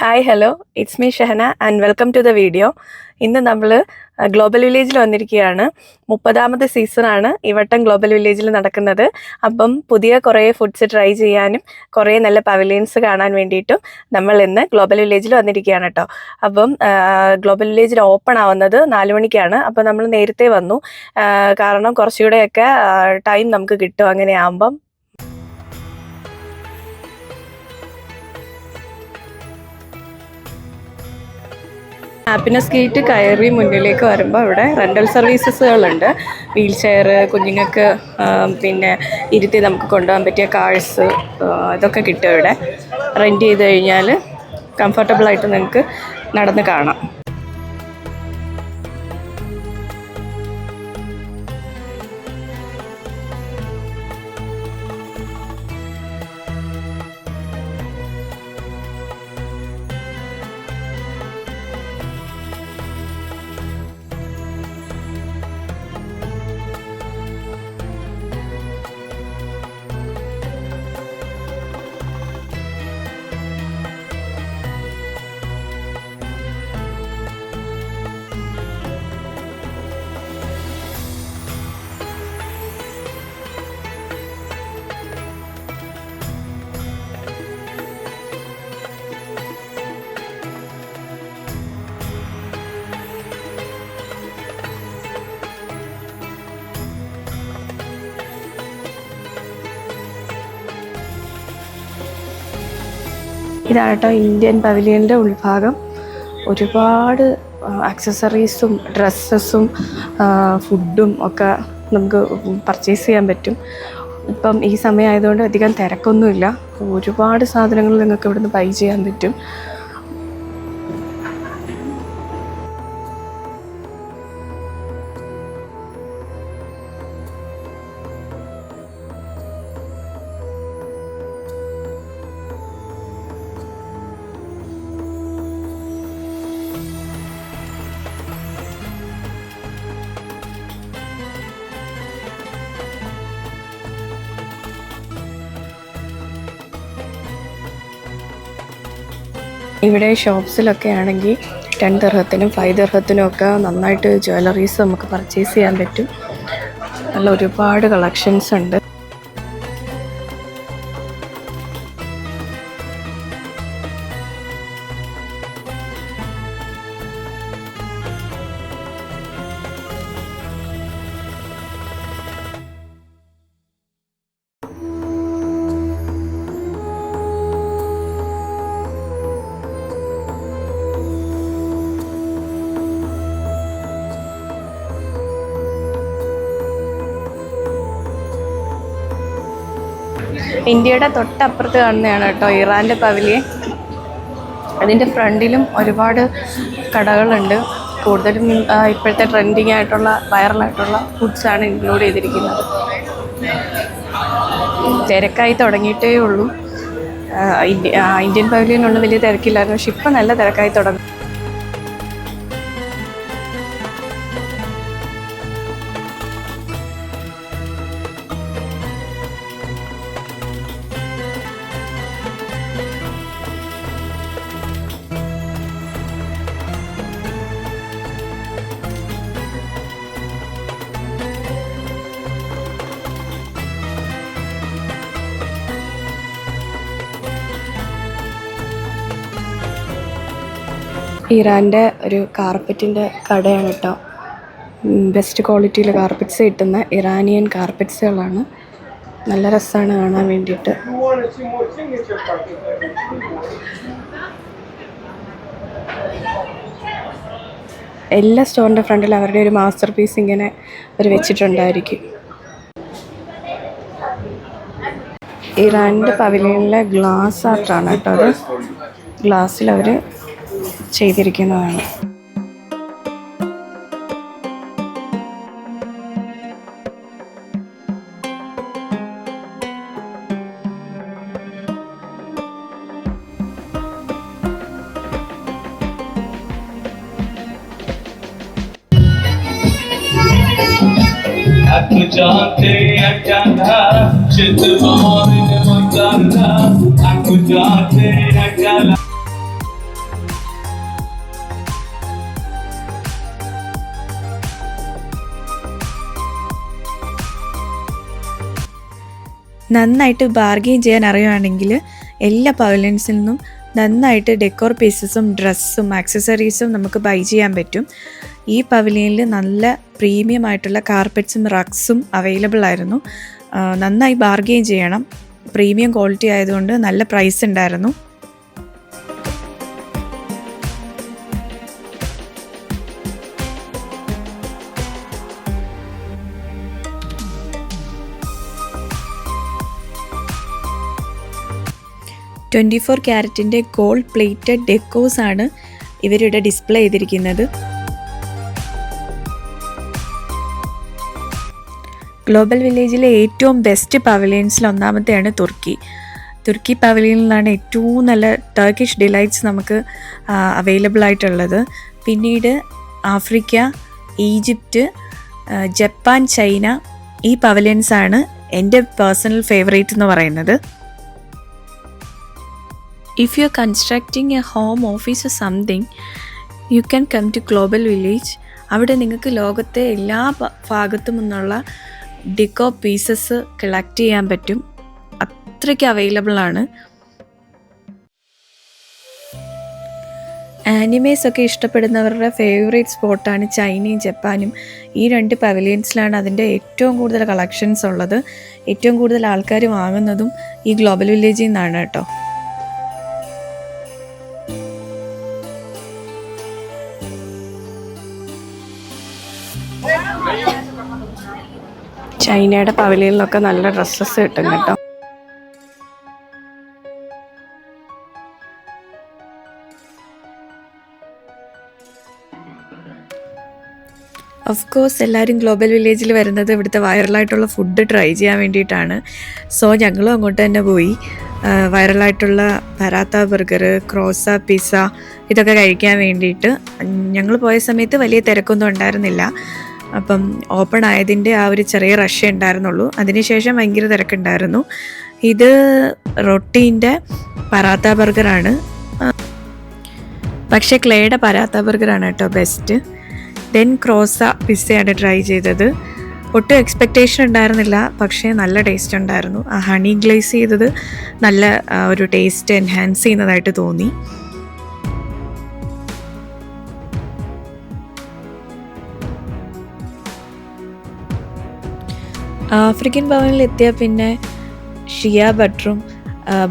Hi hello it's me Shahana and welcome to the video. ഇന്ന് നമ്മൾ global വില്ലേജിൽ വന്നിരിക്കുകയാണ്. 30ാമത്തെ സീസണാണ് ഈ വട്ടം ഗ്ലോബൽ വില്ലേജിൽ നടക്കുന്നത്. അപ്പം പുതിയ കുറേ ഫുഡ്സ് ട്രൈ ചെയ്യാനും കുറേ നല്ല പവലിയൻസ് കാണാൻ വേണ്ടിയിട്ടും നമ്മൾ ഇന്ന് ഗ്ലോബൽ വില്ലേജിൽ വന്നിരിക്കുകയാണ് കേട്ടോ. അപ്പം ഗ്ലോബൽ വില്ലേജിൽ ഓപ്പൺ ആവുന്നത് 4 മണിക്കാണ്. അപ്പോൾ നമ്മൾ നേരത്തെ വന്നു, കാരണം കുറച്ചുകൂടെയൊക്കെ ടൈം നമുക്ക് കിട്ടും അങ്ങനെ ആകുമ്പം. ഹാപ്പിനെസ് ഗേറ്റ് കയറി മുന്നിലേക്ക് വരുമ്പോൾ ഇവിടെ റെൻ്റൽ സർവീസസുകളുണ്ട്. വീൽ ചെയർ, കുഞ്ഞുങ്ങൾക്ക് പിന്നെ ഇരുത്തി നമുക്ക് കൊണ്ടുപോകാൻ പറ്റിയ കാഴ്സ്, ഇതൊക്കെ കിട്ടും ഇവിടെ. റെൻറ്റ് ചെയ്ത് കഴിഞ്ഞാൽ കംഫർട്ടബിളായിട്ട് നിങ്ങൾക്ക് നടന്ന് കാണാം. ഇതാട്ടോ ഇന്ത്യൻ പവലിയൻ്റെ ഉൾഭാഗം. ഒരുപാട് ആക്സസറീസും ഡ്രസ്സസും ഫുഡും ഒക്കെ നമുക്ക് പർച്ചേസ് ചെയ്യാൻ പറ്റും. ഇപ്പം ഈ സമയം ആയതുകൊണ്ട് അധികം തിരക്കൊന്നുമില്ല. ഒരുപാട് സാധനങ്ങൾ നിങ്ങൾക്ക് ഇവിടുന്ന് ബൈ ചെയ്യാൻ പറ്റും. ഇവിടെ ഷോപ്സിലൊക്കെ ആണെങ്കിൽ 10 ദിർഹത്തിനും 5 ദിർഹത്തിനും ഒക്കെ നന്നായിട്ട് ജ്വല്ലറീസ് നമുക്ക് പർച്ചേസ് ചെയ്യാൻ പറ്റും. നല്ല ഒരുപാട് കളക്ഷൻസ് ഉണ്ട്. ഇന്ത്യയുടെ തൊട്ടപ്പുറത്ത് കാണുന്നതാണ് കേട്ടോ ഇറാൻ്റെ പവലിയൻ. അതിൻ്റെ ഫ്രണ്ടിലും ഒരുപാട് കടകളുണ്ട്. കൂടുതലും ഇപ്പോഴത്തെ ട്രെൻഡിങ് ആയിട്ടുള്ള വൈറലായിട്ടുള്ള ഫുഡ്സാണ് ഇൻക്ലൂഡ് ചെയ്തിരിക്കുന്നത്. തിരക്കായി തുടങ്ങിയിട്ടേ ഉള്ളൂ. ഇന്ത്യൻ പവലിയനൊന്നും വലിയ തിരക്കില്ലായിരുന്നു, പക്ഷെ ഇപ്പം നല്ല തിരക്കായി തുടങ്ങി. ഇറാൻ്റെ ഒരു കാർപ്പറ്റിൻ്റെ കടയാണ് കേട്ടോ. ബെസ്റ്റ് ക്വാളിറ്റിയിൽ കാർപ്പറ്റ്സ് കിട്ടുന്ന ഇറാനിയൻ കാർപ്പറ്റ്സുകളാണ്. നല്ല രസമാണ് കാണാൻ വേണ്ടിയിട്ട്. എല്ലാ സ്റ്റോറിൻ്റെ ഫ്രണ്ടിൽ അവരുടെ ഒരു മാസ്റ്റർ പീസ് ഇങ്ങനെ അവർ വെച്ചിട്ടുണ്ടായിരിക്കും. ഇറാൻ്റെ പവലിയനിലെ ഗ്ലാസ് ആർട്ടാണ് കേട്ടോ അത്. ഗ്ലാസ്സിൽ അവർ ചെയ്തിരിക്കുന്നതാണ്. നന്നായിട്ട് ബാർഗെയിൻ ചെയ്യാൻ അറിയുകയാണെങ്കിൽ എല്ലാ പവലിയൻസിൽ നിന്നും നന്നായിട്ട് ഡെക്കോർ പീസസും ഡ്രസ്സും ആക്സസറീസും നമുക്ക് ബൈ ചെയ്യാൻ പറ്റും. ഈ പവലിയനിൽ നല്ല പ്രീമിയം ആയിട്ടുള്ള കാർപ്പറ്റ്സും റഗ്സും അവൈലബിൾ ആയിരുന്നു. നന്നായി ബാർഗെയിൻ ചെയ്യണം. പ്രീമിയം ക്വാളിറ്റി ആയതുകൊണ്ട് നല്ല പ്രൈസ് ഉണ്ടായിരുന്നു. $24 ക്യാരറ്റിൻ്റെ ഗോൾഡ് പ്ലേറ്റഡ് ഡെക്കോസ് ആണ് ഇവരുടെ ഡിസ്പ്ലേ ചെയ്തിരിക്കുന്നത്. ഗ്ലോബൽ വില്ലേജിലെ ഏറ്റവും ബെസ്റ്റ് പവലിയൻസിൽ ഒന്നാമത്തെയാണ് തുർക്കി പവലിയനിലാണ് ഏറ്റവും നല്ല ടർക്കിഷ് ഡിലൈറ്റ്സ് നമുക്ക് അവൈലബിൾ ആയിട്ടുള്ളത്. പിന്നീട് ആഫ്രിക്ക, ഈജിപ്റ്റ്, ജപ്പാൻ, ചൈന, ഈ പവലിയൻസാണ് എൻ്റെ പേഴ്സണൽ ഫേവറേറ്റ് എന്ന് പറയുന്നത്. If you're constructing a home, office or something, you can come to Global Village. അവിടെ നിങ്ങൾക്ക് ലോകത്തെ എല്ലാ ഭാഗത്തും നിന്നുള്ള ഡിക്കോ പീസസ് കളക്ട് ചെയ്യാൻ പറ്റും. അത്രയ്ക്ക് അവൈലബിൾ ആണ്. ആനിമേസ് ഒക്കെ ഇഷ്ടപ്പെടുന്നവരുടെ ഫേവറേറ്റ് സ്പോട്ടാണ് ചൈനയും ജപ്പാനും. ഈ 2 പവലിയൻസിലാണ് അതിൻ്റെ ഏറ്റവും കൂടുതൽ കളക്ഷൻസ് ഉള്ളത്. ഏറ്റവും കൂടുതൽ ആൾക്കാർ വാങ്ങുന്നതും ഈ ഗ്ലോബൽ വില്ലേജിൽ നിന്നാണ് കേട്ടോ. ചൈനയുടെ പവലിയനിലൊക്കെ നല്ല ഡ്രസ്സസ് കിട്ടും കേട്ടോ. ഓഫ് കോഴ്സ് എല്ലാവരും ഗ്ലോബൽ വില്ലേജിൽ വരുന്നത് ഇവിടുത്തെ വൈറലായിട്ടുള്ള ഫുഡ് ട്രൈ ചെയ്യാൻ വേണ്ടിയിട്ടാണ്. സോ ഞങ്ങളും അങ്ങോട്ട് തന്നെ പോയി. വൈറലായിട്ടുള്ള പരാത്ത ബർഗർ, ക്രോസ, പിസ്സ ഇതൊക്കെ കഴിക്കാൻ വേണ്ടിയിട്ട്. ഞങ്ങൾ പോയ സമയത്ത് വലിയ തിരക്കൊന്നും ഉണ്ടായിരുന്നില്ല. അപ്പം ഓപ്പൺ ആയതിൻ്റെ ആ ഒരു ചെറിയ റഷ് ഉണ്ടായിരുന്നുള്ളൂ. അതിനുശേഷം ഭയങ്കര തിരക്കുണ്ടായിരുന്നു. ഇത് റൊട്ടീൻ്റെ പരാത്ത ബർഗറാണ്. പക്ഷേ ക്ലേയുടെ പരാത്ത ബർഗറാണ് കേട്ടോ ബെസ്റ്റ്. ദെൻ ക്രോസ പിസ്സയാണ് ട്രൈ ചെയ്തത്. ഒട്ടും എക്സ്പെക്റ്റേഷൻ ഉണ്ടായിരുന്നില്ല, പക്ഷേ നല്ല ടേസ്റ്റ് ഉണ്ടായിരുന്നു. ആ ഹണി ഗ്ലേസ് ചെയ്തത് നല്ല ഒരു ടേസ്റ്റ് എൻഹാൻസ് ചെയ്യുന്നതായിട്ട് തോന്നി. ആഫ്രിക്കൻ ഭവനിൽ എത്തിയാൽ പിന്നെ ഷിയ ബട്ടറും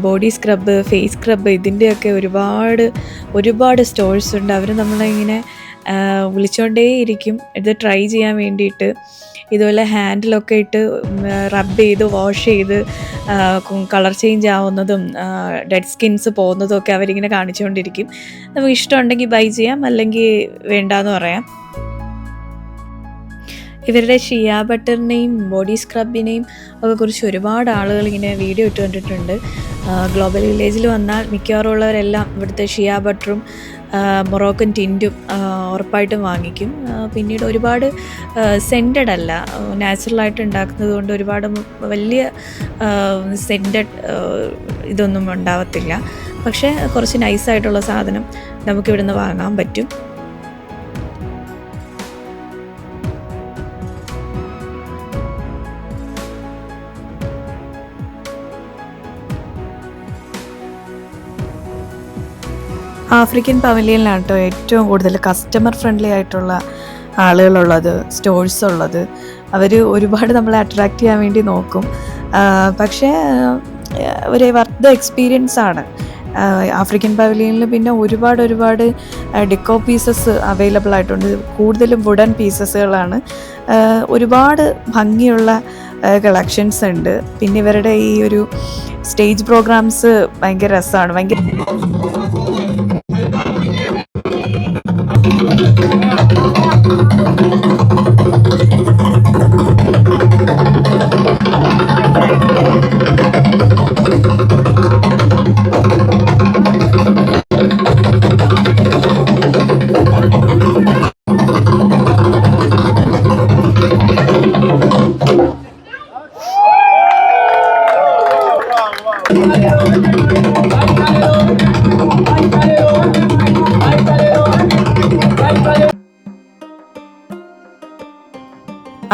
ബോഡി സ്ക്രബ്ബ്, ഫേസ് സ്ക്രബ്ബ് ഇതിൻ്റെയൊക്കെ ഒരുപാട് സ്റ്റോഴ്സ് ഉണ്ട്. അവർ നമ്മളിങ്ങനെ വിളിച്ചുകൊണ്ടേയിരിക്കും ഇത് ട്രൈ ചെയ്യാൻ വേണ്ടിയിട്ട്. ഇതുപോലെ ഹാൻഡിലൊക്കെ ഇട്ട് റബ്ബ് ചെയ്ത് വാഷ് ചെയ്ത് കളർ ചേഞ്ച് ആവുന്നതും ഡെഡ് സ്കിൻസ് പോകുന്നതും ഒക്കെ അവരിങ്ങനെ കാണിച്ചുകൊണ്ടിരിക്കും. നമുക്ക് ഇഷ്ടമുണ്ടെങ്കിൽ ബൈ ചെയ്യാം, അല്ലെങ്കിൽ വേണ്ടാന്ന് പറയാം. ഇവരുടെ ഷിയ ബട്ടറിനെയും ബോഡി സ്ക്രബിനെയും ഒക്കെ കുറിച്ച് ഒരുപാട് ആളുകൾ ഇങ്ങനെ വീഡിയോ ഇട്ട് കണ്ടിട്ടുണ്ട്. ഗ്ലോബൽ വില്ലേജിൽ വന്നാൽ മിക്കവാറും ഉള്ളവരെല്ലാം ഇവിടുത്തെ ഷിയ ബട്ടറും മൊറോക്കൻ ടിൻറ്റും ഉറപ്പായിട്ടും വാങ്ങിക്കും. പിന്നീട് ഒരുപാട് സെൻറ്റഡ് അല്ല, നാച്ചുറലായിട്ട് ഉണ്ടാക്കുന്നത് കൊണ്ട് ഒരുപാട് വലിയ സെൻറ്റഡ് ഇതൊന്നും ഉണ്ടാവത്തില്ല. പക്ഷേ കുറച്ച് നൈസായിട്ടുള്ള സാധനം നമുക്കിവിടുന്ന് വാങ്ങാൻ പറ്റും. ആഫ്രിക്കൻ പവലിയനിലാണ് കേട്ടോ ഏറ്റവും കൂടുതൽ കസ്റ്റമർ ഫ്രണ്ട്ലി ആയിട്ടുള്ള ആളുകളുള്ളത്, സ്റ്റോഴ്സ് ഉള്ളത്. അവർ ഒരുപാട് നമ്മളെ അട്രാക്റ്റ് ചെയ്യാൻ വേണ്ടി നോക്കും. പക്ഷേ ഒരു വർത്ത് എക്സ്പീരിയൻസ് ആണ്. ആഫ്രിക്കൻ പവലിയനിൽ പിന്നെ ഒരുപാട് ഡിക്കോ പീസസ് അവൈലബിൾ ആയിട്ടുണ്ട്. കൂടുതലും വുഡൻ പീസസുകളാണ്. ഒരുപാട് ഭംഗിയുള്ള കളക്ഷൻസ് ഉണ്ട്. പിന്നെ ഇവരുടെ ഈ ഒരു സ്റ്റേജ് പ്രോഗ്രാംസ് ഭയങ്കര രസമാണ്.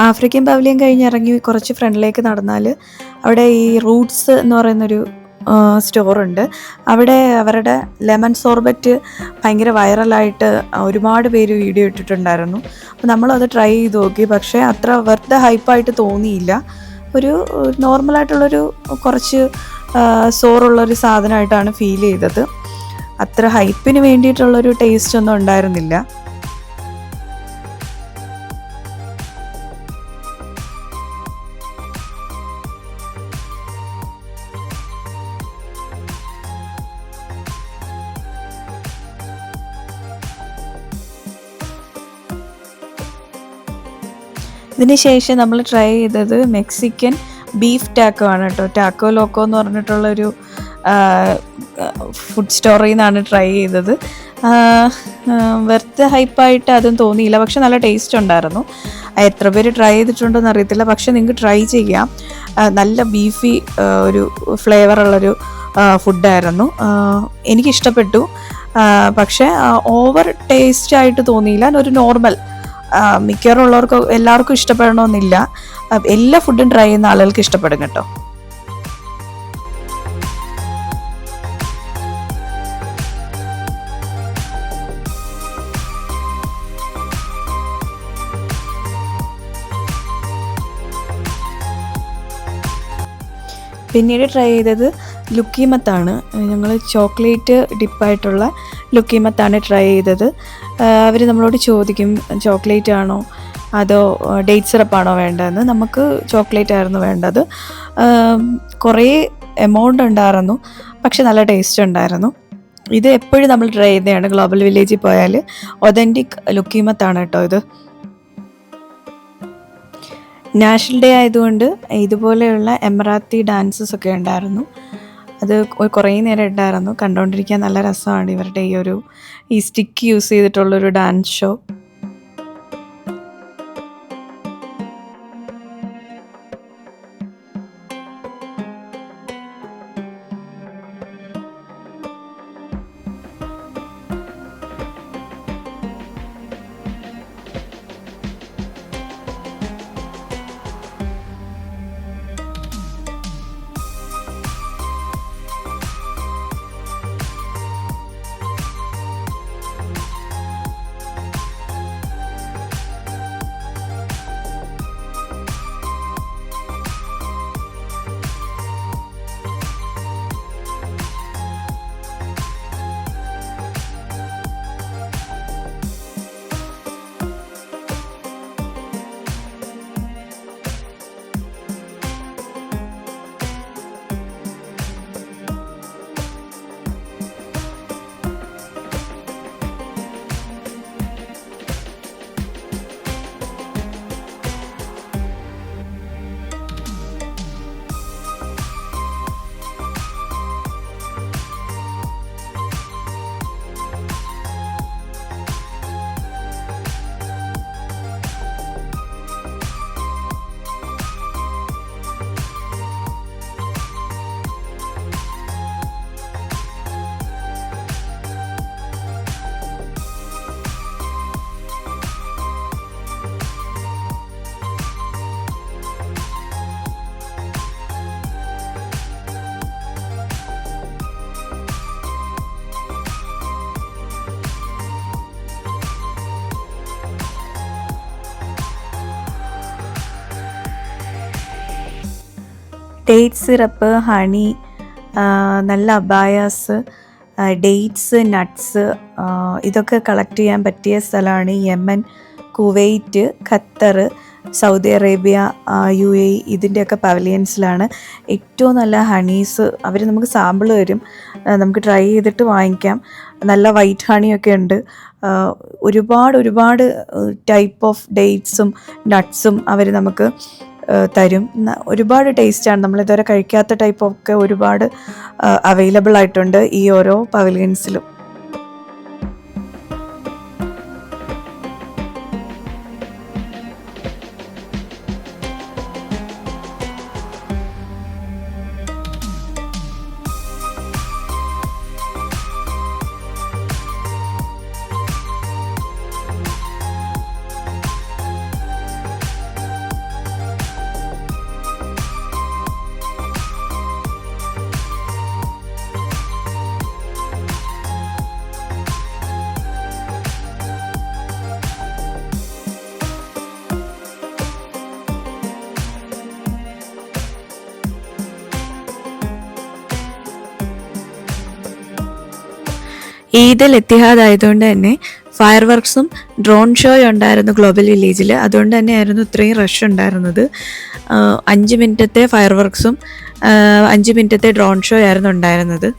ആഫ്രിക്കൻ പവലിയൻ കഴിഞ്ഞിറങ്ങി കുറച്ച് ഫ്രണ്ടിലേക്ക് നടന്നാൽ അവിടെ ഈ റൂട്ട്സ് എന്ന് പറയുന്നൊരു സ്റ്റോറുണ്ട്. അവിടെ അവരുടെ ലെമൺ സോർബറ്റ് ഭയങ്കര വൈറലായിട്ട് ഒരുപാട് പേര് വീഡിയോ ഇട്ടിട്ടുണ്ടായിരുന്നു. അപ്പോൾ നമ്മളത് ട്രൈ ചെയ്ത് നോക്കി. പക്ഷേ അത്ര വെറുതെ ഹൈപ്പായിട്ട് തോന്നിയില്ല. ഒരു നോർമലായിട്ടുള്ളൊരു കുറച്ച് സോറുള്ളൊരു സാധനമായിട്ടാണ് ഫീൽ ചെയ്തത്. അത്ര ഹൈപ്പിന് വേണ്ടിയിട്ടുള്ളൊരു ടേസ്റ്റ് ഒന്നും ഉണ്ടായിരുന്നില്ല. ഇതിന് ശേഷം നമ്മൾ ട്രൈ ചെയ്തത് മെക്സിക്കൻ ബീഫ് ടാക്കോ ആണ് കേട്ടോ. ടാക്കോ ലോക്കോ എന്ന് പറഞ്ഞിട്ടുള്ളൊരു ഫുഡ് സ്റ്റോറിൽ നിന്നാണ് ട്രൈ ചെയ്തത്. വെറുതെ ഹൈപ്പായിട്ട് അതും തോന്നിയില്ല, പക്ഷെ നല്ല ടേസ്റ്റ് ഉണ്ടായിരുന്നു. എത്ര പേര് ട്രൈ ചെയ്തിട്ടുണ്ടെന്ന് അറിയത്തില്ല, പക്ഷെ നിങ്ങൾക്ക് ട്രൈ ചെയ്യാം. നല്ല ബീഫി ഒരു ഫ്ലേവറുള്ളൊരു ഫുഡായിരുന്നു. എനിക്കിഷ്ടപ്പെട്ടു. പക്ഷേ ഓവർ ടേസ്റ്റ് ആയിട്ട് തോന്നിയില്ല. ഒരു നോർമൽ, മിക്കവാറും ഉള്ളവർക്ക് എല്ലാവർക്കും ഇഷ്ടപ്പെടണമെന്നില്ല. എല്ലാ ഫുഡും ട്രൈ ചെയ്യുന്ന ആളുകൾക്ക് ഇഷ്ടപ്പെടും കേട്ടോ. പിന്നീട് ട്രൈ ചെയ്തത് ലുക്കീമത്താണ്. ഞങ്ങൾ ചോക്ലേറ്റ് ഡിപ്പായിട്ടുള്ള ലുക്കീമത്താണ് ട്രൈ ചെയ്തത്. അവർ നമ്മളോട് ചോദിക്കും ചോക്ലേറ്റ് ആണോ അതോ ഡേറ്റ് സിറപ്പാണോ വേണ്ടതെന്ന്. നമുക്ക് ചോക്ലേറ്റ് ആയിരുന്നു വേണ്ടത്. കുറേ എമൗണ്ട് ഉണ്ടായിരുന്നു, പക്ഷെ നല്ല ടേസ്റ്റ് ഉണ്ടായിരുന്നു. ഇത് എപ്പോഴും നമ്മൾ ട്രൈ ചെയ്യുന്നതാണ് ഗ്ലോബൽ വില്ലേജിൽ പോയാൽ. ഒതൻറ്റിക് ലുക്കീമത്താണ് കേട്ടോ ഇത്. നാഷണൽ ഡേ ആയതുകൊണ്ട് ഇതുപോലെയുള്ള എമറാത്തി ഡാൻസസ് ഒക്കെ ഉണ്ടായിരുന്നു. അത് കുറേ നേരം ഉണ്ടായിരുന്നു. കണ്ടുകൊണ്ടിരിക്കാൻ നല്ല രസമാണ് ഇവരുടെ ഈ സ്റ്റിക്ക് യൂസ് ചെയ്തിട്ടുള്ളൊരു dance show. Date syrup, honey, നല്ല അബായാസ്, ഡേറ്റ്സ്, നട്ട്സ് ഇതൊക്കെ കളക്ട് ചെയ്യാൻ പറ്റിയ സ്ഥലമാണ് Yemen, Kuwait, Qatar, Saudi Arabia, UAE ഇതിൻ്റെയൊക്കെ പവലിയൻസിലാണ്. ഏറ്റവും നല്ല ഹണീസ് അവർ നമുക്ക് സാമ്പിൾ തരും, നമുക്ക് ട്രൈ ചെയ്തിട്ട് വാങ്ങിക്കാം. നല്ല വൈറ്റ് ഹണിയൊക്കെ ഉണ്ട്. ഒരുപാട് ടൈപ്പ് ഓഫ് ഡേറ്റ്സും നട്ട്സും അവർ നമുക്ക് തരും. ഒരുപാട് ടേസ്റ്റാണ്. നമ്മളിതുവരെ കഴിക്കാത്ത ടൈപ്പൊക്കെ ഒരുപാട് അവൈലബിൾ ആയിട്ടുണ്ട് ഈ ഓരോ പവലിയൻസിലും. ഈദൽ എത്തിഹാദ് ആയതുകൊണ്ട് തന്നെ ഫയർ വർക്ക്സും ഡ്രോൺ ഷോയും ഉണ്ടായിരുന്നു ഗ്ലോബൽ വില്ലേജിൽ. അതുകൊണ്ട് തന്നെയായിരുന്നു ഇത്രയും റഷ് ഉണ്ടായിരുന്നത്. 5 മിനിറ്റത്തെ ഫയർ വർക്ക്സും 5 മിനിറ്റത്തെ ഡ്രോൺ ഷോ ആയിരുന്നു ഉണ്ടായിരുന്നത്.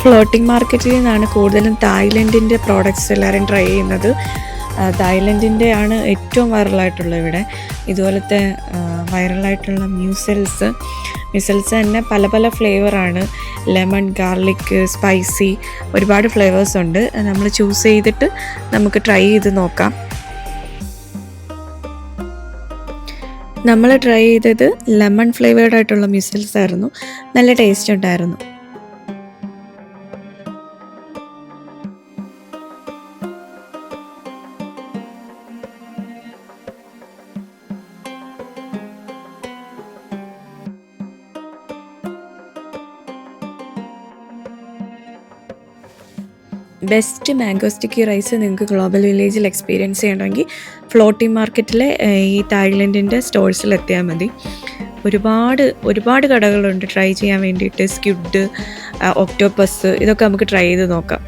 ഫ്ലോട്ടിംഗ് മാർക്കറ്റിൽ നിന്നാണ് കൂടുതലും തായ്ലൻഡിൻ്റെ പ്രോഡക്റ്റ്സ് എല്ലാവരും ട്രൈ ചെയ്യുന്നത്. തായ്ലൻഡിൻ്റെ ആണ് ഏറ്റവും വൈറലായിട്ടുള്ളത് ഇവിടെ. ഇതുപോലത്തെ വൈറലായിട്ടുള്ള മ്യൂസൽസ് തന്നെ പല പല ഫ്ലേവറാണ്. ലെമൺ, ഗാർലിക്, സ്പൈസി, ഒരുപാട് ഫ്ലേവേഴ്സ് ഉണ്ട്. നമ്മൾ ചൂസ് ചെയ്തിട്ട് നമുക്ക് ട്രൈ ചെയ്ത് നോക്കാം. നമ്മൾ ട്രൈ ചെയ്തത് ലെമൺ ഫ്ലേവേർഡ് ആയിട്ടുള്ള മ്യൂസൽസ് ആയിരുന്നു. നല്ല ടേസ്റ്റ് ഉണ്ടായിരുന്നു. ബെസ്റ്റ് മാംഗോ സ്റ്റിക്കി റൈസ് നിങ്ങൾക്ക് ഗ്ലോബൽ വില്ലേജിൽ എക്സ്പീരിയൻസ് ചെയ്യണമെങ്കിൽ ഫ്ലോട്ടിംഗ് മാർക്കറ്റിലെ ഈ തായ്ലൻഡിൻ്റെ സ്റ്റോഴ്സിൽ എത്തിയാൽ മതി. ഒരുപാട് കടകളുണ്ട് ട്രൈ ചെയ്യാൻ വേണ്ടിയിട്ട്. സ്ക്വിഡ്, ഒക്ടോപ്പസ്, ഇതൊക്കെ നമുക്ക് ട്രൈ ചെയ്ത് നോക്കാം.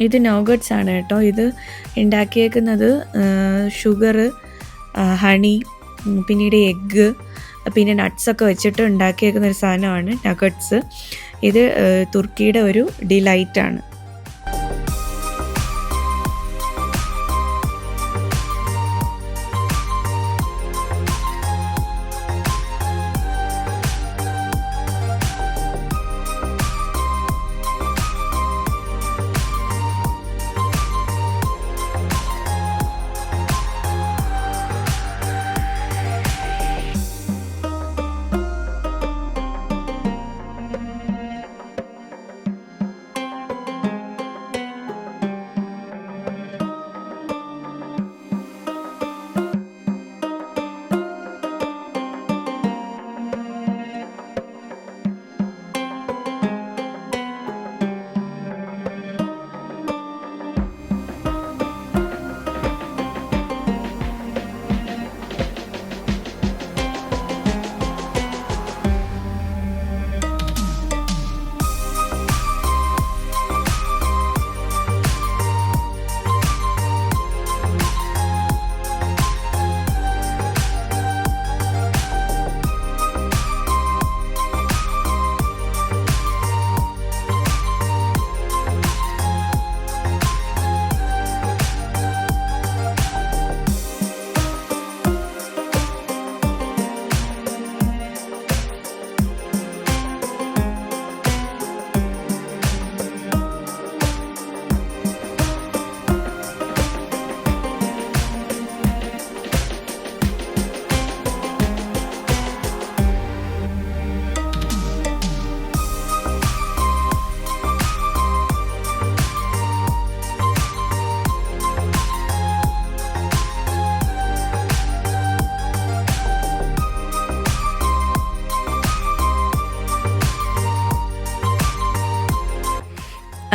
ഇത് നോഗട്ട്സ് ആണ് കേട്ടോ. ഇത് ഉണ്ടാക്കിയേക്കുന്നത് ഷുഗർ, ഹണി, പിന്നീട് എഗ്ഗ്, പിന്നെ നട്ട്സൊക്കെ വെച്ചിട്ട് ഉണ്ടാക്കിയേക്കുന്ന ഒരു സാധനമാണ് നഗട്ട്സ്. ഇത് തുർക്കിയുടെ ഒരു ഡിലൈറ്റാണ്.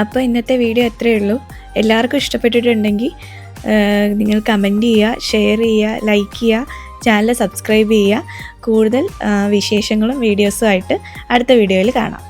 അപ്പോൾ ഇന്നത്തെ വീഡിയോ അത്രയേ ഉള്ളൂ. എല്ലാവർക്കും ഇഷ്ടപ്പെട്ടിട്ടുണ്ടെങ്കിൽ നിങ്ങൾ കമൻറ്റ് ചെയ്യുക, ഷെയർ ചെയ്യുക, ലൈക്ക് ചെയ്യുക, ചാനൽ സബ്സ്ക്രൈബ് ചെയ്യുക. കൂടുതൽ വിശേഷങ്ങളും വീഡിയോസും ആയിട്ട് അടുത്ത വീഡിയോയിൽ കാണാം.